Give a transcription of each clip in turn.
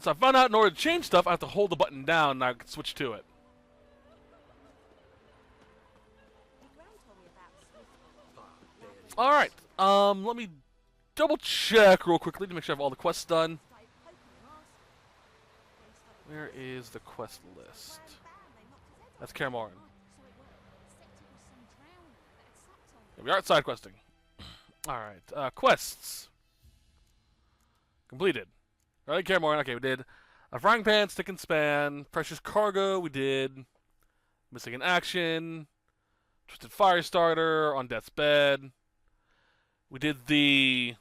So I found out in order to change stuff, I have to hold the button down and I can switch to it. Alright, let me double check real quickly to make sure I have all the quests done. Where is the quest list? That's Cameron. Yeah, we are side questing. Alright, quests. Completed. Alright, Cameron, okay, we did. A frying pan, stick and span, precious cargo, we did. Missing in action. Twisted fire starter, on death's bed. We did the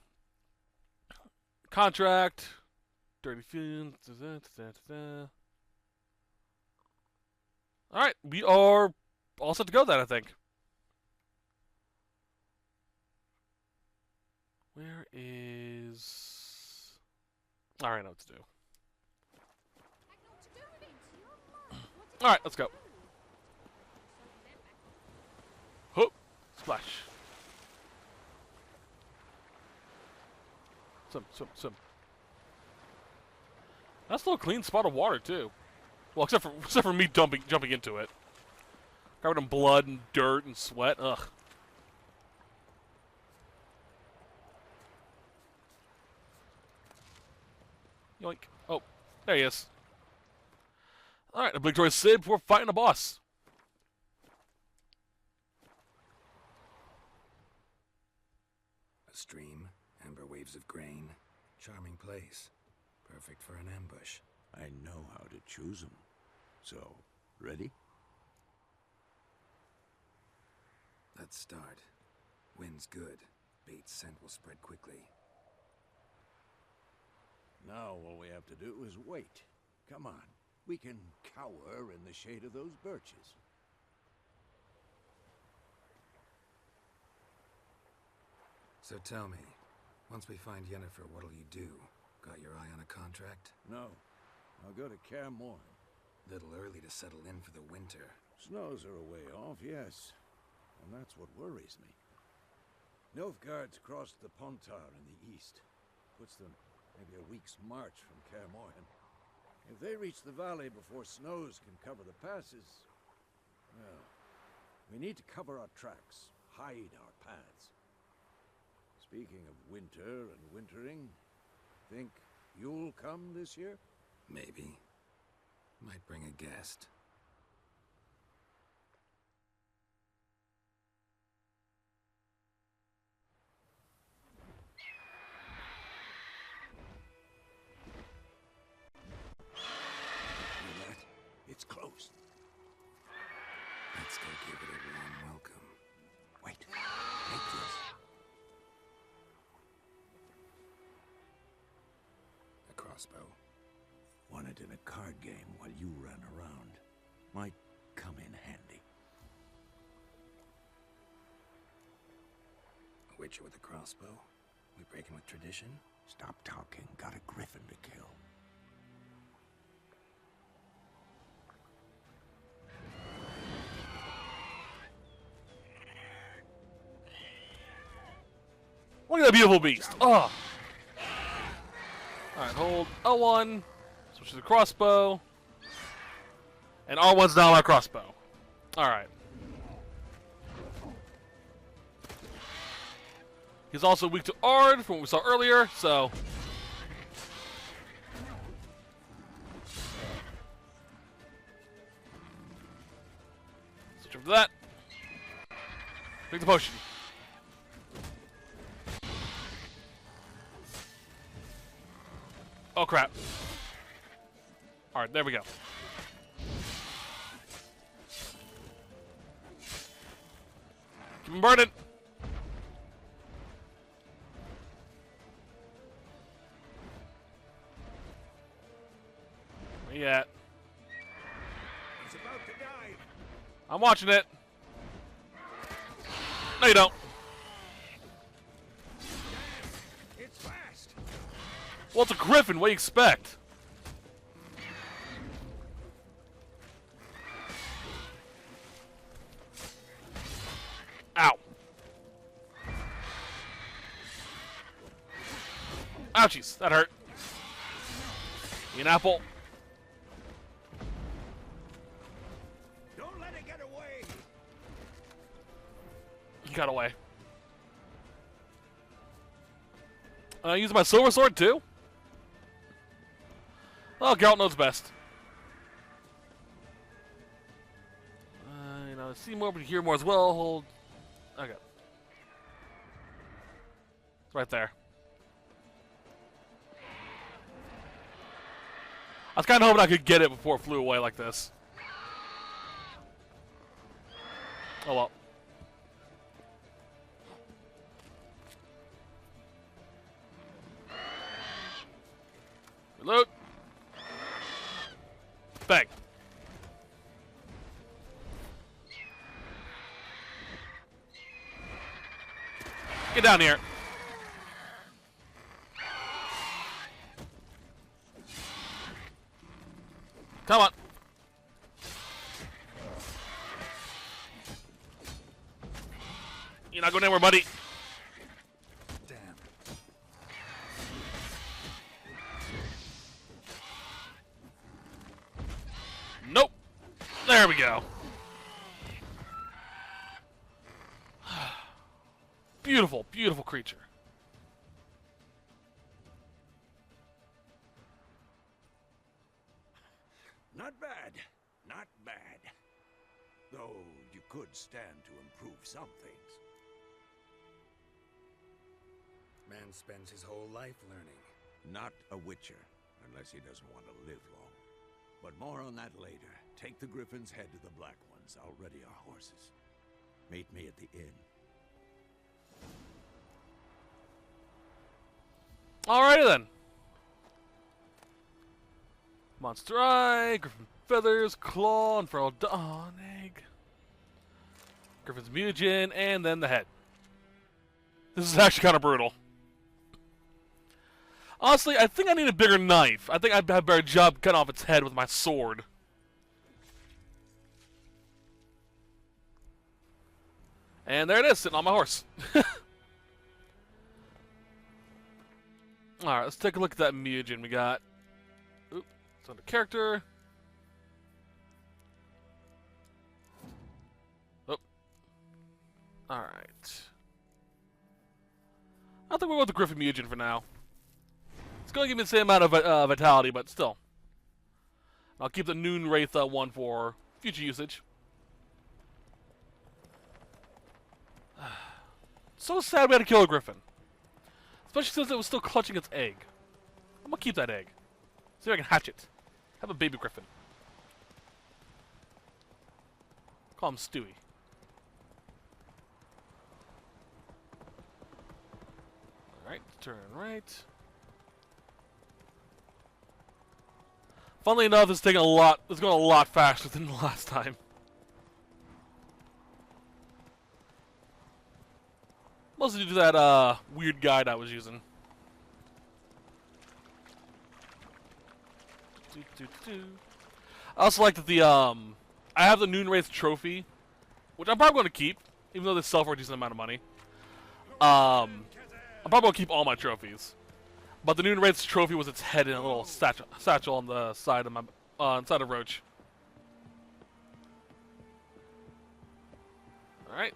contract. Dirty feelings. Alright, we are all set to go then, I think. Where is... Alright, I know what to do. Alright, let's go. Hoop! Splash. Swim. That's a little clean spot of water, too. Well, except for me jumping into it. Covered in blood and dirt and sweat. Ugh. Yoink. Oh, there he is. Alright, obligatory save before fighting a boss. A stream, amber waves of grain. Charming place. Perfect for an ambush. I know how to choose them. So, ready? Let's start. Wind's good. Bait's scent will spread quickly. Now all we have to do is wait. Come on. We can cower in the shade of those birches. So tell me, once we find Yennefer, what'll you do? Got your eye on a contract? No. I'll go to Kaer Morhen. Little early to settle in for the winter. Snows are a way off, yes. And that's what worries me. Nilfgaard's crossed the Pontar in the east. Puts them maybe a week's march from Kaer Morhen. If they reach the valley before snows can cover the passes, well, we need to cover our tracks, hide our paths. Speaking of winter and wintering, think you'll come this year? Maybe. Might bring a guest. Hear that? It's close. Let's go give it a warm welcome. Wait. Make this. A crossbow. Won it in a card game while you ran around. Might come in handy. A witcher with a crossbow? We breaking with tradition? Stop talking. Got a griffin to kill. Look at that beautiful beast. Oh. Alright, hold L1. Switch to the crossbow. And R1's now my crossbow. Alright. He's also weak to Ard from what we saw earlier, so... Switch over to that. Drink the potion. Oh crap. Alright, there we go. Keep him burning. Where you at? He's about to die. I'm watching it. No, you don't. It's fast. Well, it's a griffin. What do you expect? Ow. Ouchies. That hurt. An apple. Don't let it get away. He got away. Using my silver sword too? Oh, Geralt knows best. You know, see more, but hear more as well. Hold. Okay. It's right there. I was kind of hoping I could get it before it flew away like this. Oh well. Reload. Bang. Get down here. Come on. You're not going anywhere, buddy. Damn. Nope. There we go. Beautiful, beautiful creature. Not bad. Not bad. Though you could stand to improve some things. Man spends his whole life learning. Not a witcher, unless he doesn't want to live long. But more on that later. Take the Griffin's head to the Black Ones. I'll ready our horses. Meet me at the inn. Alrighty then. Monster Eye, Griffin Feathers, Claw, Infernal Dawn Egg, Griffin's Mutagen, and then the head. This is actually kind of brutal. Honestly, I think I need a bigger knife. I think I'd have a better job cutting off its head with my sword. And there it is, sitting on my horse. Alright, let's take a look at that mutagen we got. Oop, it's under character. Oh. Alright. I think we'll go with the Griffin mutagen for now. It's going to give me the same amount of vitality, but still. I'll keep the Noon Wraith one for future usage. So sad we had to kill a Griffin. Especially since it was still clutching its egg. I'm gonna keep that egg. See if I can hatch it. Have a baby Griffin. Call him Stewie. Alright, turn right. Funnily enough, it's taking it's going a lot faster than the last time. Mostly due to that weird guide I was using. I also like that I have the Noon Wraith trophy, which I'm probably going to keep, even though they sell for a decent amount of money. I'm probably going to keep all my trophies. But the Noon Wraith's trophy was its head in a little satchel on the side of my side of Roach. All right.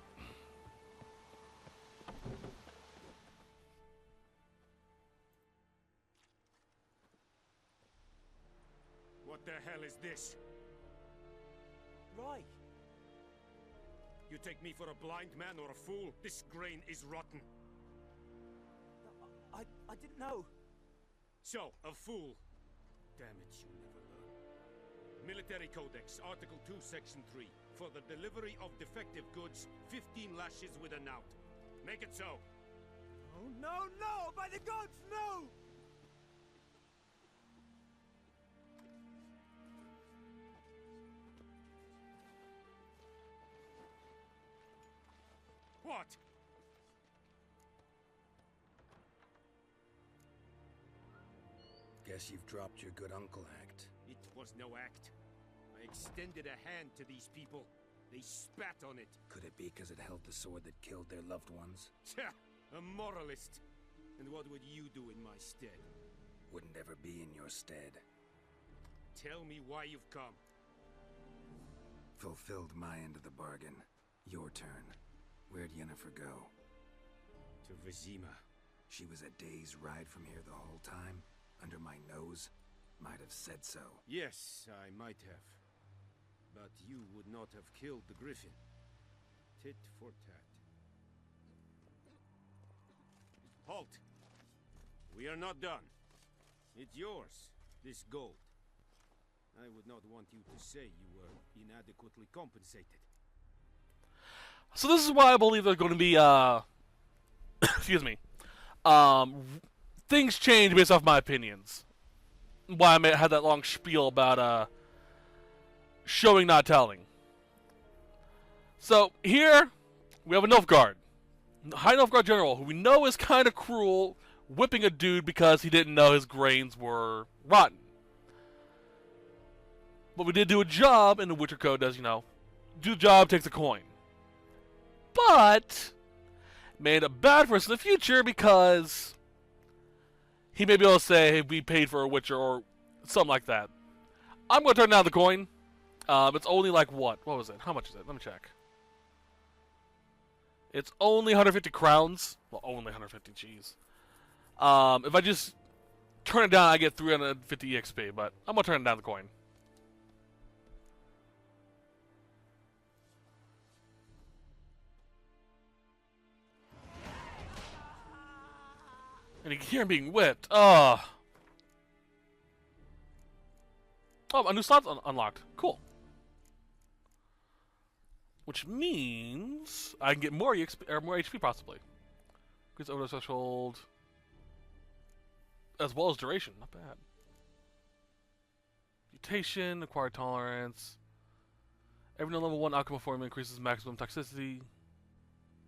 What the hell is this? Right. You take me for a blind man or a fool? This grain is rotten. I didn't know. So, a fool. Damn it, you never learn. Military Codex, Article 2, Section 3. For the delivery of defective goods, 15 lashes with a knout. Make it so. Oh, no, no! By the gods, no! What? Guess you've dropped your good uncle act. It was no act. I extended a hand to these people. They spat on it. Could it be because it held the sword that killed their loved ones? Tja, a moralist. And what would you do in my stead? Wouldn't ever be in your stead. Tell me why you've come. Fulfilled my end of the bargain. Your turn. Where'd Yennefer go? To Vizima. She was a day's ride from here the whole time? Under my nose? Might have said so. Yes, I might have. But you would not have killed the griffin. Tit for tat. Halt! We are not done. It's yours, this gold. I would not want you to say you were inadequately compensated. So this is why I believe there's going to be, excuse me, things change based off my opinions. Why I had that long spiel about, showing, not telling. So, here, we have a Nilfgaard. High Nilfgaard General, who we know is kind of cruel, whipping a dude because he didn't know his grains were rotten. But we did do a job, and the Witcher Code does, you know, do the job, takes a coin. But made it bad for us in the future because he may be able to say, hey, we paid for a Witcher or something like that. I'm going to turn down the coin. It's only like what? What was it? How much is it? Let me check. It's only 150 crowns. Well, only 150, jeez. If I just turn it down, I get 350 EXP, but I'm going to turn down the coin. And you can hear him being whipped. Oh, a new slot's unlocked. Cool. Which means I can get more EXP, or more HP possibly. Increase overdose threshold. As well as duration. Not bad. Mutation, acquired tolerance. Every level 1 alchemy form increases maximum toxicity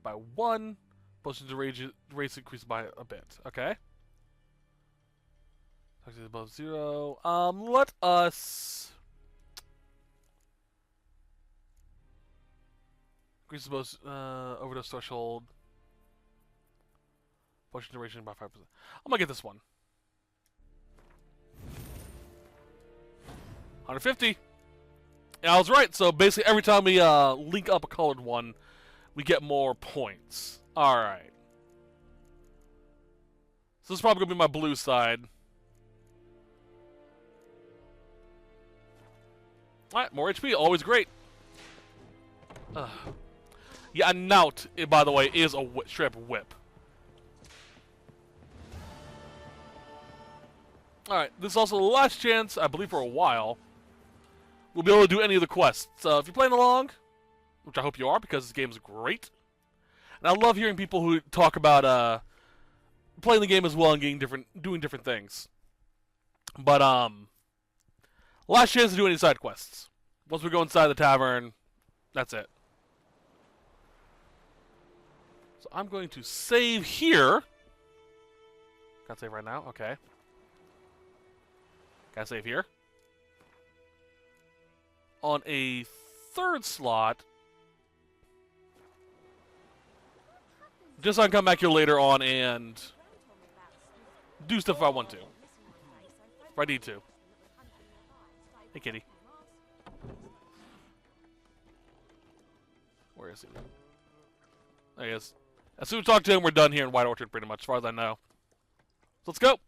by 1. Potion to race increased by a bit. Okay. Toxicity above 0. Let us increase both overdose threshold. Potion duration by 5%. I'm gonna get this one. 150. Yeah, I was right. So basically, every time we link up a colored one, we get more points. Alright. So this is probably going to be my blue side. Alright, more HP. Always great. Yeah, a knout, by the way, is a straight whip. Alright, this is also the last chance, I believe for a while, we'll be able to do any of the quests. So if you're playing along, which I hope you are because this game is great. And I love hearing people who talk about playing the game as well and doing different things. But last chance to do any side quests. Once we go inside the tavern, that's it. So I'm going to save here. Can't save right now. Okay. Can I save here? On a third slot. Just so I can come back here later on and do stuff if I want to. If I need to. Hey, kitty. Where is he? There he is. As soon as we talk to him, we're done here in White Orchard, pretty much, as far as I know. So let's go.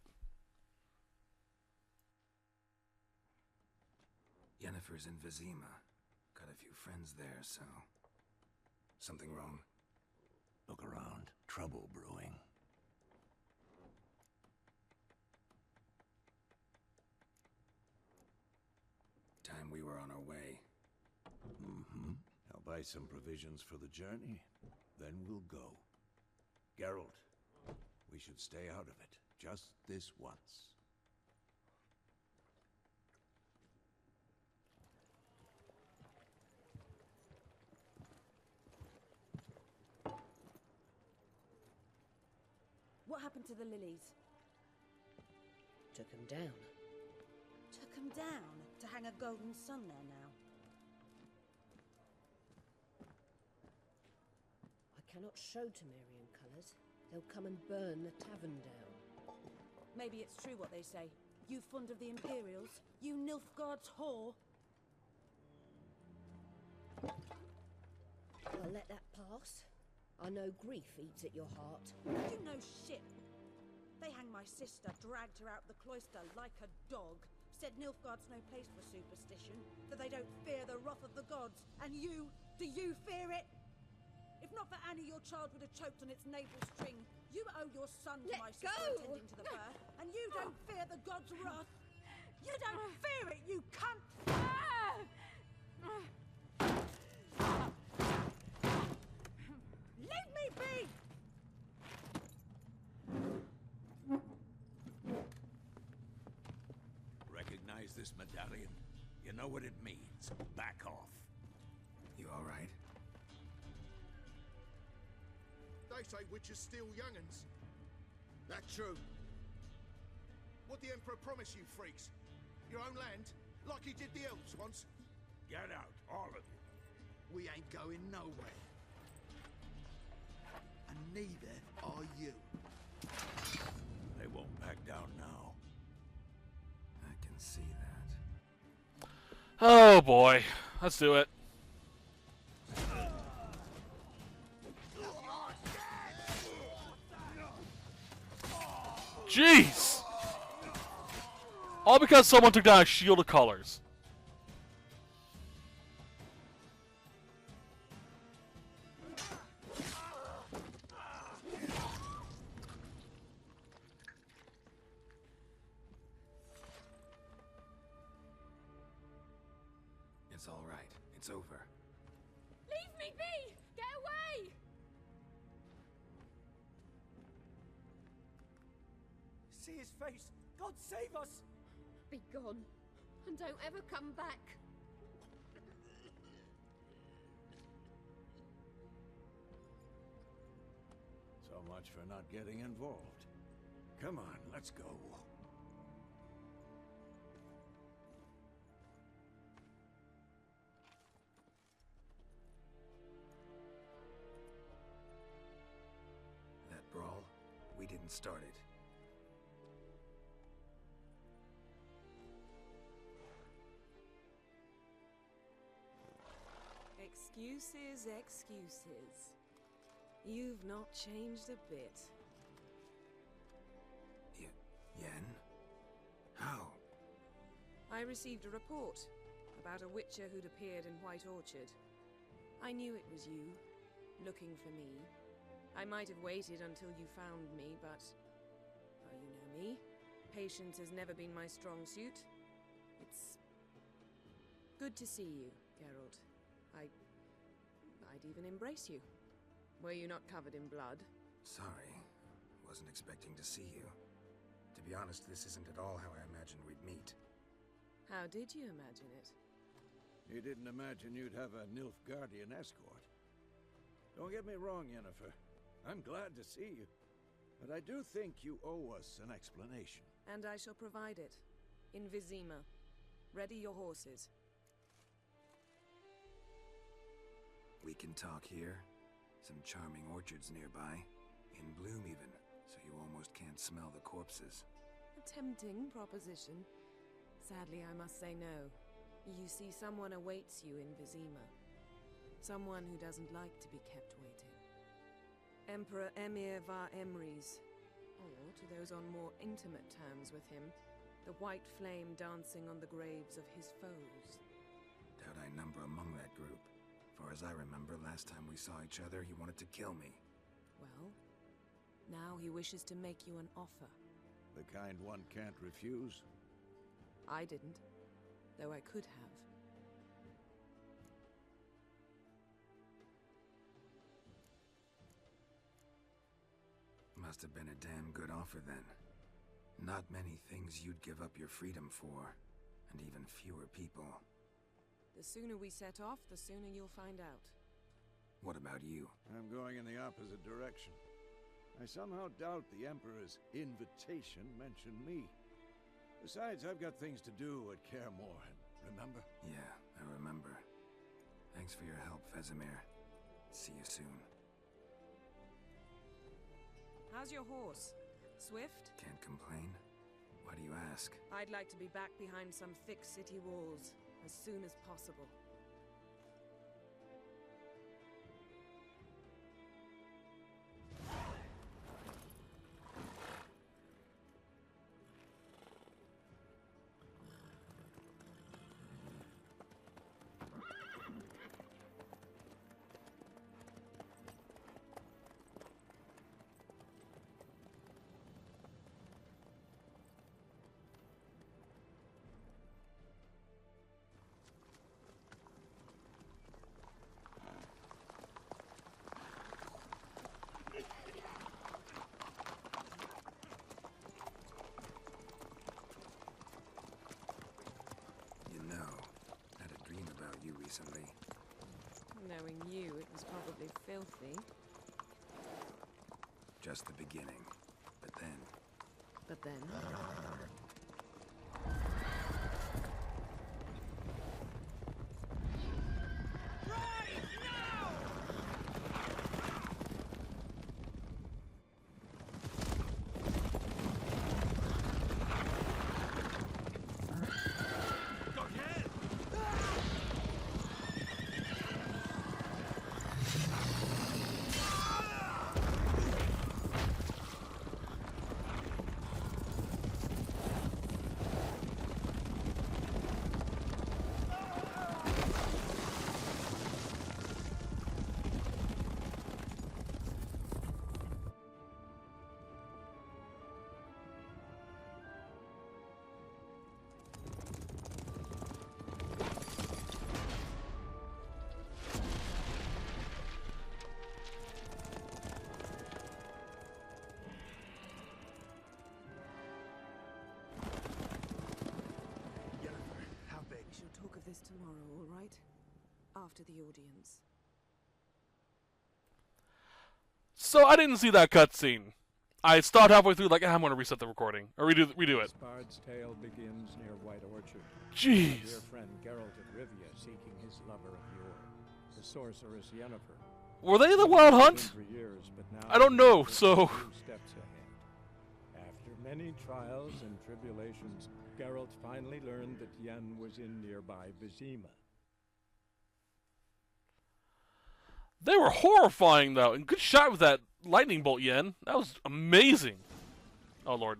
Yennefer's in Vizima. Got a few friends there, so... Something wrong? Look around. Trouble brewing. Time we were on our way. Mm-hmm. I'll buy some provisions for the journey. Then we'll go. Geralt, we should stay out of it. Just this once. What happened to the lilies? Took him down. Took them down to hang a golden sun there now. I cannot show Temerian colours. They'll come and burn the tavern down. Maybe it's true what they say. You fond of the Imperials? You Nilfgaard's whore? I'll let that pass. I know grief eats at your heart. You know shit. They hanged my sister, dragged her out the cloister like a dog. Said Nilfgaard's no place for superstition, that they don't fear the wrath of the gods. And you, do you fear it? If not for Annie, your child would have choked on its navel string. You owe your son to Let my sister go! attending to the birth, and you don't fear the gods' wrath. You don't fear it, you cunt! Leave me be! Recognize this medallion? You know what it means. Back off. You all right? They say witches steal young'uns. That true. What the Emperor promise you, freaks? Your own land? Like he did the elves once? Get out, all of you. We ain't going nowhere. And neither are you. They won't back down now. I can see that. Oh boy. Let's do it. Jeez! All because someone took down a shield of colors. It's all right. It's over. Leave me be! Get away! See his face! God save us! Be gone, and don't ever come back. So much for not getting involved. Come on, let's go. That brawl, we didn't start it. Excuses, excuses. You've not changed a bit. Yen? How? I received a report about a witcher who'd appeared in White Orchard. I knew it was you, looking for me. I might have waited until you found me, but... well, you know me. Patience has never been my strong suit. It's... good to see you, Geralt. I'd even embrace you. Were you not covered in blood? Sorry. Wasn't expecting to see you. To be honest, this isn't at all how I imagined we'd meet. How did you imagine it? You didn't imagine you'd have a Nilfgaardian escort. Don't get me wrong, Yennefer. I'm glad to see you. But I do think you owe us an explanation. And I shall provide it. In Vizima. Ready your horses. We can talk here. Some charming orchards nearby. In bloom even, so you almost can't smell the corpses. A tempting proposition. Sadly, I must say no. You see, someone awaits you in Vizima. Someone who doesn't like to be kept waiting. Emperor Emir var Emrys. Or, to those on more intimate terms with him, the white flame dancing on the graves of his foes. Doubt I number among that group. Far as I remember, last time we saw each other, he wanted to kill me. Well, now he wishes to make you an offer. The kind one can't refuse. I didn't, though I could have. Must have been a damn good offer then. Not many things you'd give up your freedom for, and even fewer people. The sooner we set off, the sooner you'll find out. What about you? I'm going in the opposite direction. I somehow doubt the Emperor's invitation mentioned me. Besides, I've got things to do at Kaer Morhen, remember? Yeah, I remember. Thanks for your help, Vesemir. See you soon. How's your horse? Swift? Can't complain. Why do you ask. I'd like to be back behind some thick city walls as soon as possible. You know, I had a dream about you recently. Knowing you, it was probably filthy. Just the beginning. But then... But then... We'll talk of this tomorrow, all right? After the audience. So I didn't see that cutscene. I stopped halfway through, like, I'm gonna reset the recording or redo it. Bard's tale begins near White Orchard. Jeez. Dear friend Geralt of Rivia seeking his lover of yore, the sorceress Yennefer. Were they the Wild Hunt? For years, but now I don't know, so... Two steps ahead. After many trials and tribulations, Geralt finally learned that Yen was in nearby Vizima. They were horrifying, though, and good shot with that lightning bolt, Yen. That was amazing. Oh, Lord.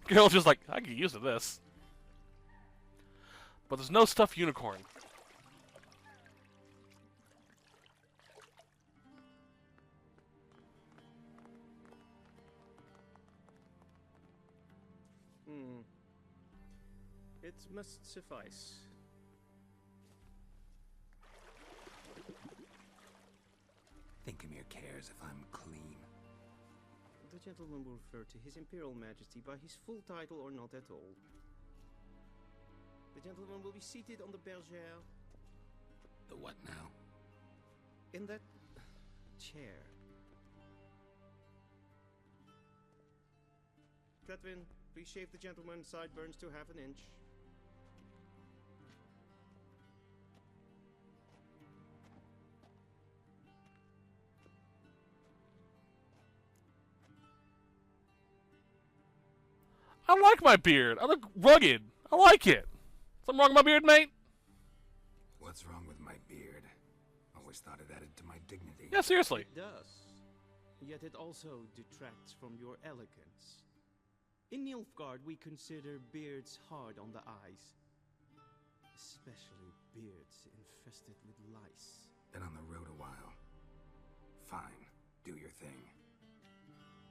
Geralt's just like, I could use this. But there's no stuffed unicorn. It must suffice. Think Emir cares if I'm clean. The gentleman will refer to His Imperial Majesty by his full title or not at all. The gentleman will be seated on the bergère. The what now? In that chair. Cletwin, please shave the gentleman's sideburns to half an inch. I like my beard. I look rugged. I like it. Something wrong with my beard, mate? What's wrong with my beard? Always thought it added to my dignity. Yeah, seriously. It does. Yet it also detracts from your elegance. In Nilfgaard, we consider beards hard on the eyes. Especially beards infested with lice. Been on the road a while. Fine. Do your thing.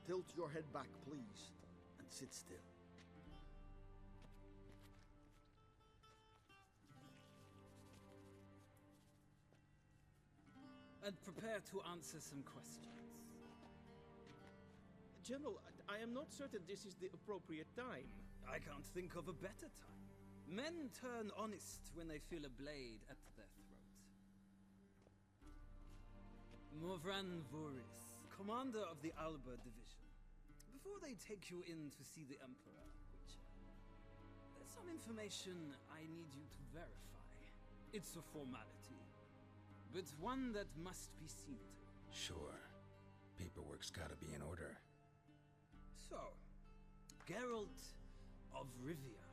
Tilt your head back, please, and sit still. And prepare to answer some questions. General, I am not certain this is the appropriate time. I can't think of a better time. Men turn honest when they feel a blade at their throat. Morvran Voris, commander of the Alba Division. Before they take you in to see the Emperor, Witcher, there's some information I need you to verify. It's a formality. but one that must be seen to. Sure. Paperwork's gotta be in order. So, Geralt of Rivia.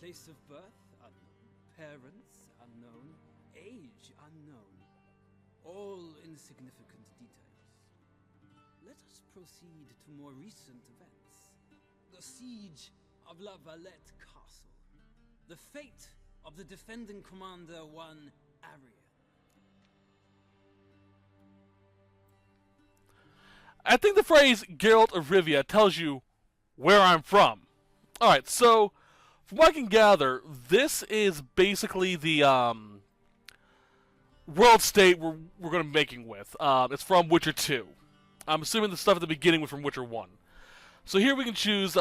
Place of birth unknown. Parents unknown. Age unknown. All insignificant details. Let us proceed to more recent events. The siege of La Valette Castle. The fate of the defending commander, one Arian. I think the phrase Geralt of Rivia tells you where I'm from. Alright, so from what I can gather, this is basically the world state we're going to be making with. It's from Witcher 2. I'm assuming the stuff at the beginning was from Witcher 1. So here we can choose,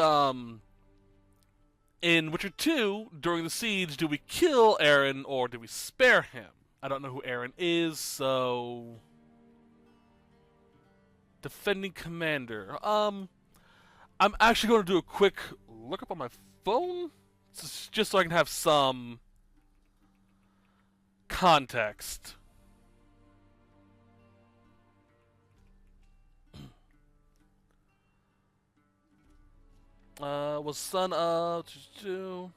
in Witcher 2, during the siege, do we kill Aaron or do we spare him? I don't know who Aaron is, so... Defending commander. I'm actually going to do a quick look up on my phone, just so I can have some context. Was son of... Alright,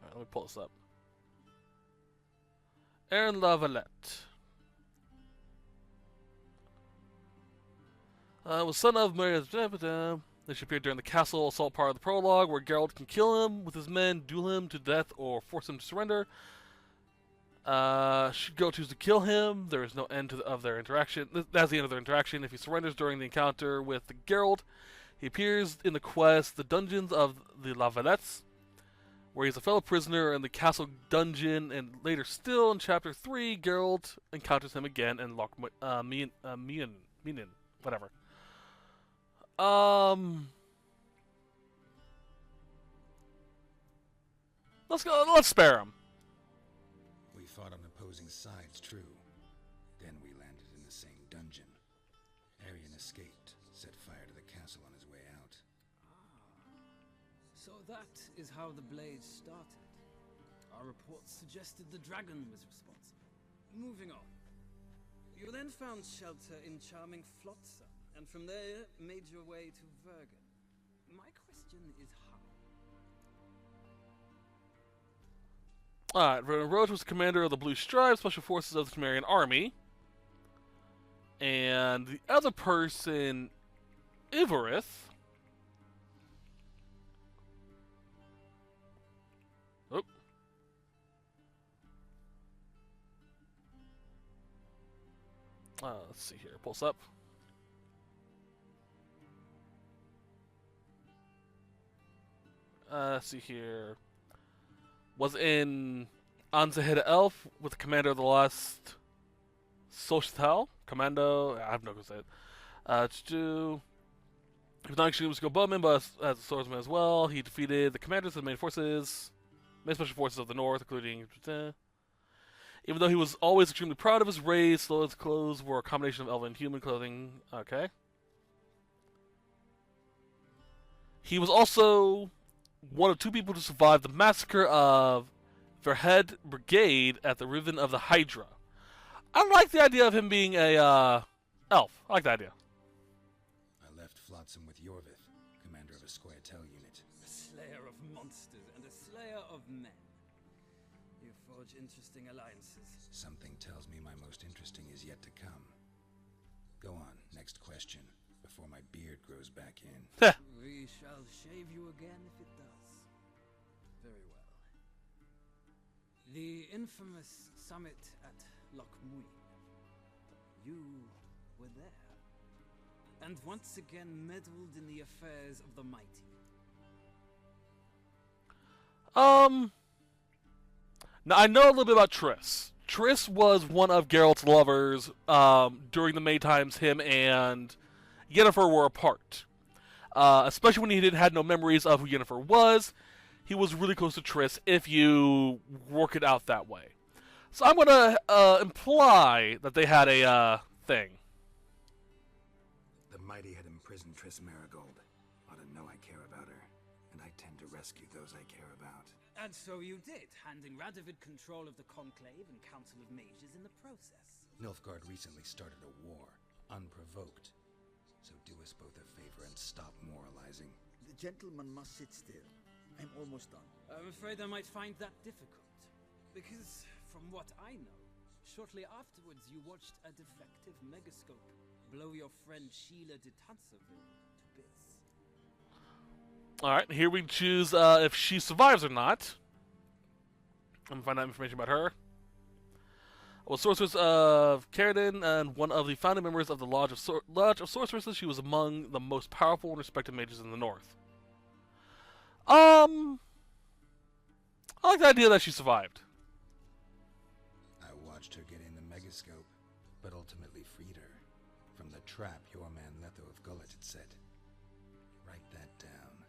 let me pull this up. Aaron Lavalette. Was son of Maria. They should appear during the castle assault part of the prologue, where Geralt can kill him with his men, duel him to death, or force him to surrender. Should Geralt choose to kill him, there is no end of their interaction. That's the end of their interaction. If he surrenders during the encounter with the Geralt, he appears in the quest, The Dungeons of the Lavalettes, where he's a fellow prisoner in the castle dungeon, and later still in Chapter 3, Geralt encounters him again in Loch Meanan, whatever. Let's spare him. We fought on opposing sides, true. Then we landed in the same dungeon. Arian escaped, set fire to the castle on his way out. So that is how the blaze started. Our reports suggested the dragon was responsible. Moving on. You then found shelter in charming Flotsam, and from there made your way to Vergen. My question is how? Alright, Vernon Roach was the commander of the Blue Stripe, Special Forces of the Temerian Army. And the other person, Ivorith. Oh. Let's see here. Pulse up. Let's see here. Was in Anzaheda Elf with the commander of the last Societal Commando. I have no clue to say it. He was not actually a bowman, but as a swordsman as well. He defeated the commanders of the main special forces of the north, including. Even though he was always extremely proud of his race, though his clothes were a combination of elven and human clothing. Okay. He was also one of two people to survive the massacre of Verhead Brigade at the Riven of the Hydra. I like the idea of him being a elf. I like the idea. I left Flotsam with Yorvith, commander of a Squaretel unit. A slayer of monsters and a slayer of men. You forge interesting alliances. Something tells me my most interesting is yet to come. Go on, next question, before my beard grows back in. We shall shave you again if it does. Very well. The infamous summit at Loch Muin. You were there. And once again meddled in the affairs of the mighty. Now I know a little bit about Triss. Triss was one of Geralt's lovers during the May times him and Yennefer were apart. Especially when he had no memories of who Yennefer was. He was really close to Triss if you work it out that way. So I'm going to imply that they had a thing. The mighty had imprisoned Triss Marigold. Ought to know I care about her, and I tend to rescue those I care about. And so you did, handing Radovid control of the Conclave and Council of Mages in the process. Nilfgaard recently started a war, unprovoked. So do us both a favor and stop moralizing. The gentleman must sit still. I'm almost done. I'm afraid I might find that difficult. Because, from what I know, shortly afterwards you watched a defective megascope blow your friend Sheila de Tanserville to bits. Alright, here we choose if she survives or not. I'm gonna find out information about her. Was sorceress of Caridin and one of the founding members of the Lodge of Sorceresses. She was among the most powerful and respected mages in the North. I like the idea that she survived. I watched her get in the megascope, but ultimately freed her from the trap your man Letho of Gullet had set. Write that down.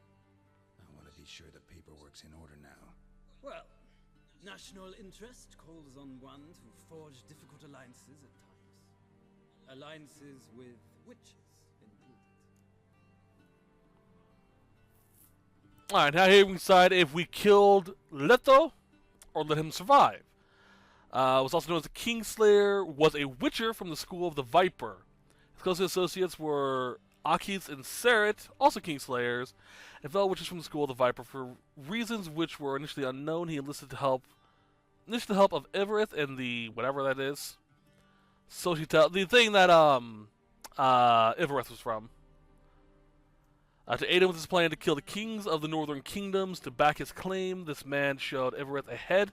I want to be sure the paperwork's in order now. Well, national interest calls on one to forge difficult alliances at times. Alliances with witches included. Alright, now here we decide if we killed Leto or let him survive. Was also known as the Kingslayer, was a witcher from the School of the Viper. His closest associates were Akis and Sarit, also Kingslayers, and fellow witches from the School of the Viper. For reasons which were initially unknown, he enlisted the help of Evereth and the whatever that is. The thing that Evereth was from. To aid him with his plan to kill the kings of the northern kingdoms. To back his claim, this man showed Evereth a head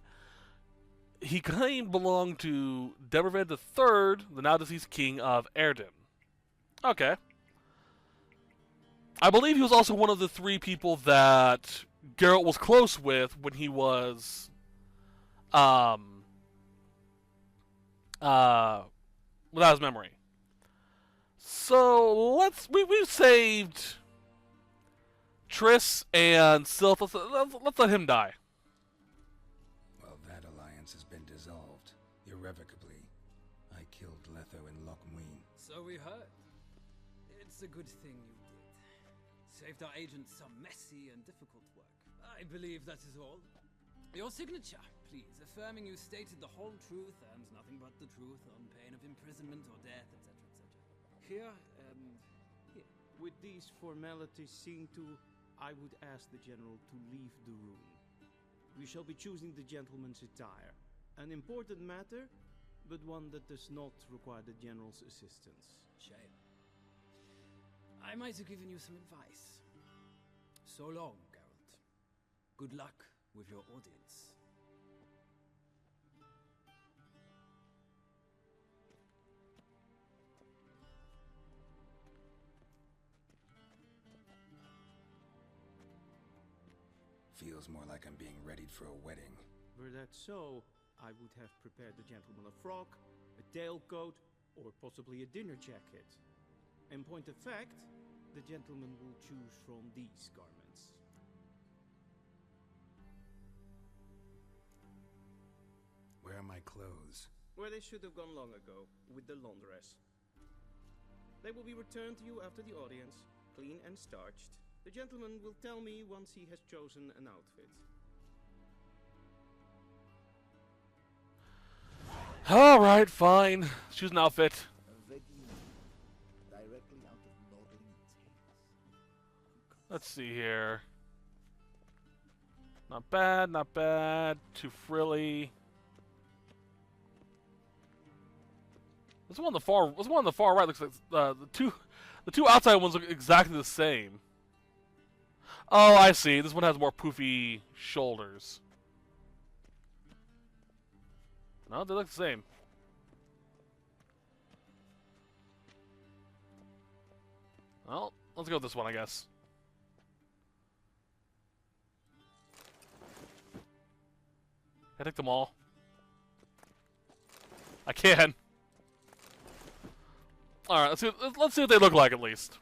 he claimed belonged to Demerved III, the now deceased king of Erden. Okay. I believe he was also one of the three people that Geralt was close with when he was without his memory. So we've saved Triss and Sylph. Let's let him die. Well, that alliance has been dissolved irrevocably. I killed Letho and Lochmuin. So we heard. It's a good thing you did. Saved our agents some messy and difficult work. I believe that is all. Your signature, please, affirming you stated the whole truth and nothing but the truth on pain of imprisonment or death, etc., etc. Here and here. With these formalities seen to, I would ask the General to leave the room. We shall be choosing the gentleman's attire. An important matter, but one that does not require the General's assistance. Shame. I might have given you some advice. So long, Geralt. Good luck with your audience. Feels more like I'm being readied for a wedding. Were that so, I would have prepared the gentleman a frock, a tailcoat, or possibly a dinner jacket. In point of fact, the gentleman will choose from these garments. Where are my clothes? Where they should have gone long ago, with the laundress. They will be returned to you after the audience, clean and starched. The gentleman will tell me once he has chosen an outfit. Alright, fine. Choose an outfit. Directly out of Nordling tales. Let's see here. Not bad, not bad. Too frilly. This one on the far right looks like the two outside ones look exactly the same. Oh, I see. This one has more poofy shoulders. No, they look the same. Well, let's go with this one, I guess. I take them all. I can. All right, let's see what they look like at least.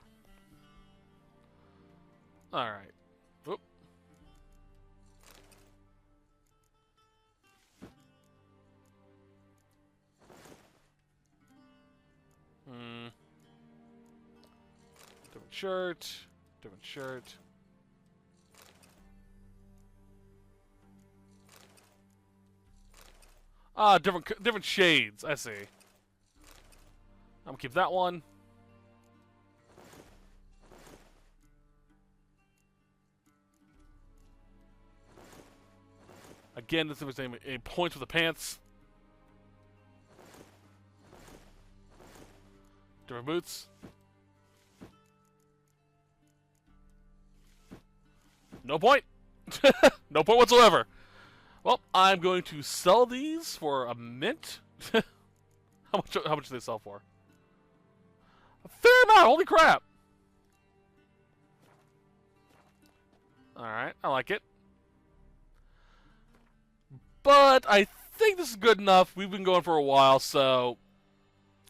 All right. Whoop. Different shirt. Different shirt. Ah, different shades. I see. I'm gonna keep that one. Again, this is a point for the pants. Different boots. No point. No point whatsoever. Well, I'm going to sell these for a mint. How much do they sell for? A fair amount. Holy crap. All right, I like it. But I think this is good enough. We've been going for a while, so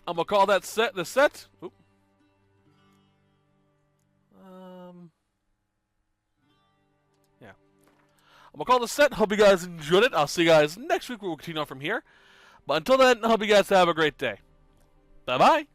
I'm gonna call that set the set. Oop. Yeah. I'm gonna call the set. Hope you guys enjoyed it. I'll see you guys next week. We'll continue on from here. But until then, I hope you guys have a great day. Bye bye.